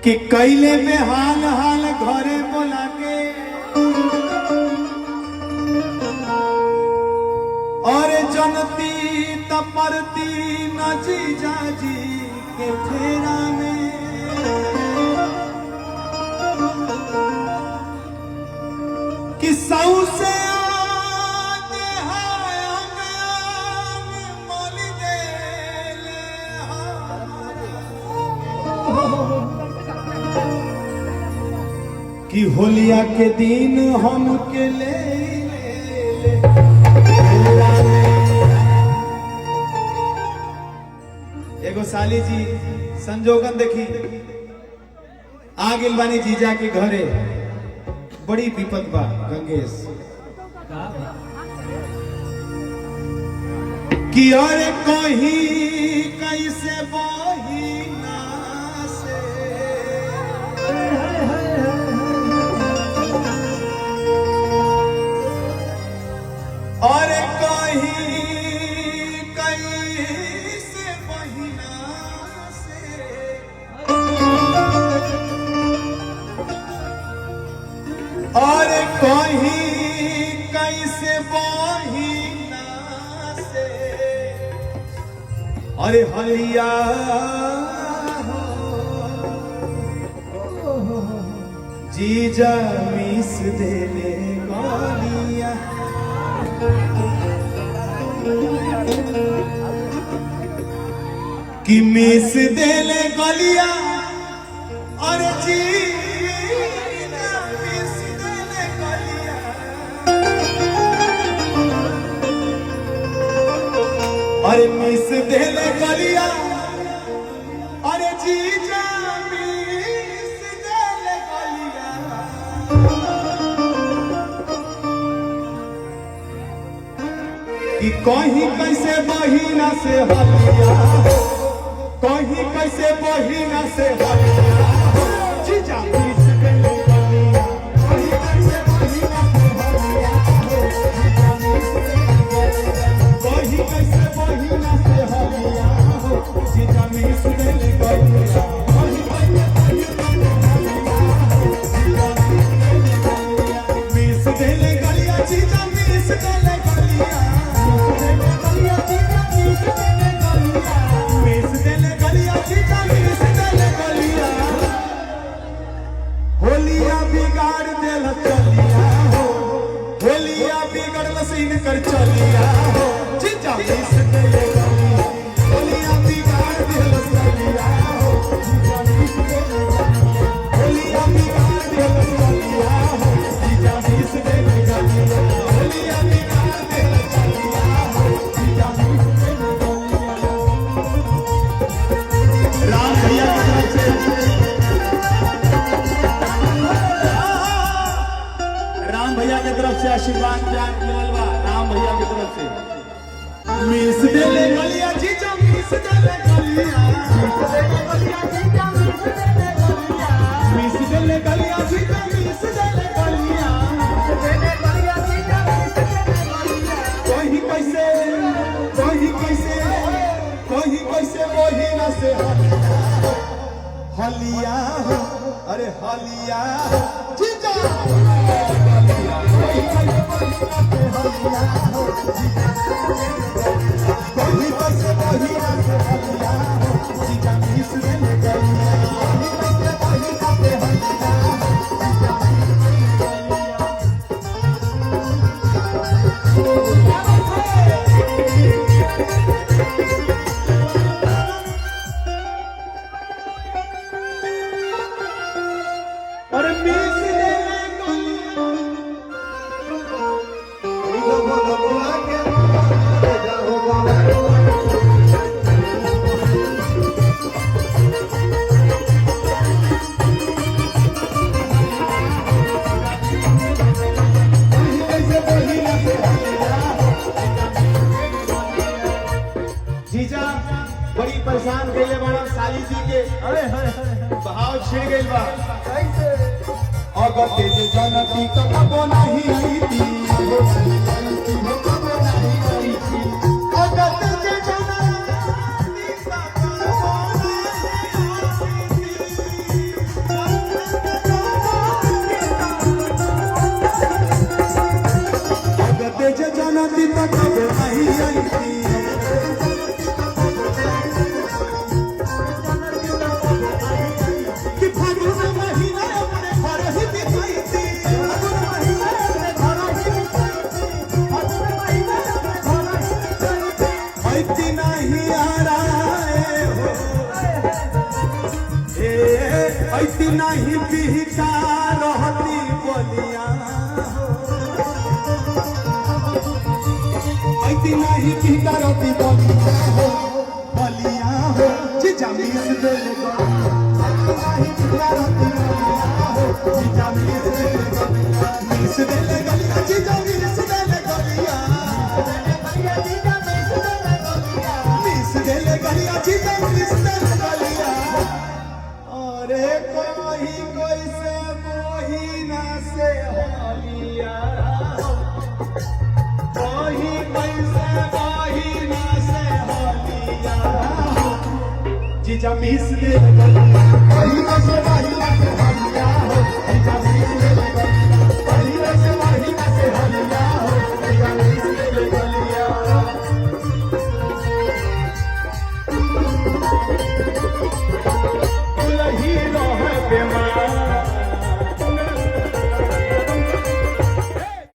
कि कैले में हाल हाल घरे बोला के और जनती तपरती नजी जाजी के फेरा में कि सौ से कि होलिया के दिन हम के ले एगो साली जी संजोगन देखी आ गेल बानी जीजा के घरे बड़ी विपद बा गंगेश कि और कहीं कैसे बही और कहीं कैसे महीना से और कहीं कैसे महीना से अरे हलिया जीजा मिस देले गालिया कि मिस देले गलिया और जी मिस देले गलिया अरे मिस देले गलिया अरे जीजा मिस देले गलिया कि कहीं कैसे महीना से हलिया कहीं कैसे महीना से हलिया जीजा मिस देले गलिया कहीं कैसे महीना से हलिया कहीं कैसे महीना से हलिया जीजा मिस देले गलिया कहीं कैसे मिस देले गलिया जीजा मिस देले गलिया होलिया बिगाड़ देल चलिया हो होलिया बिगड़ल सीन कर चलिया हो जीजा मिस देले गलिया होलिया बिगाड़ देल चलिया हो जीजा मिस देले होलिया बिगाड़ देल चलिया हो जीजा मिस देले गलिया होलिया बिगाड़ देल चलिया हो जीजा मिस देले गलिया राम भैया की तरफ से भैया की तरफ से आशीर्वाद मिलल बा राम भैया की तरफ से मिस देले गलिया जीजा मिस देले गलिया मिस देले गलिया जीजा मिस देले गलिया कहीं कैसे महीना से हलिया हो अरे हलिया जीजा जीजा बड़ी परेशान कैले बड़ा साली जी के भाव छिड़ गइल बा कैसे अगर तेज जनती कबो नहीं आई थी अगर तेज जनती ऐसी नहीं पीता रहती बोलिया ऐसी नहीं पीता रहती बोलिया हो जीजा मिस दिल नहीं पीता रहती बोलिया हो जीजा मिस दिल गलिया जीजा मिस दिल गलिया मिस दिल गलिया जीजा मिस दिल गलिया अरे कोई कोई से मोहिना से होलिया कोई कोई से मोहिना से होलिया जीजा मिस दिल गलिया कोई से मोहिना से होलिया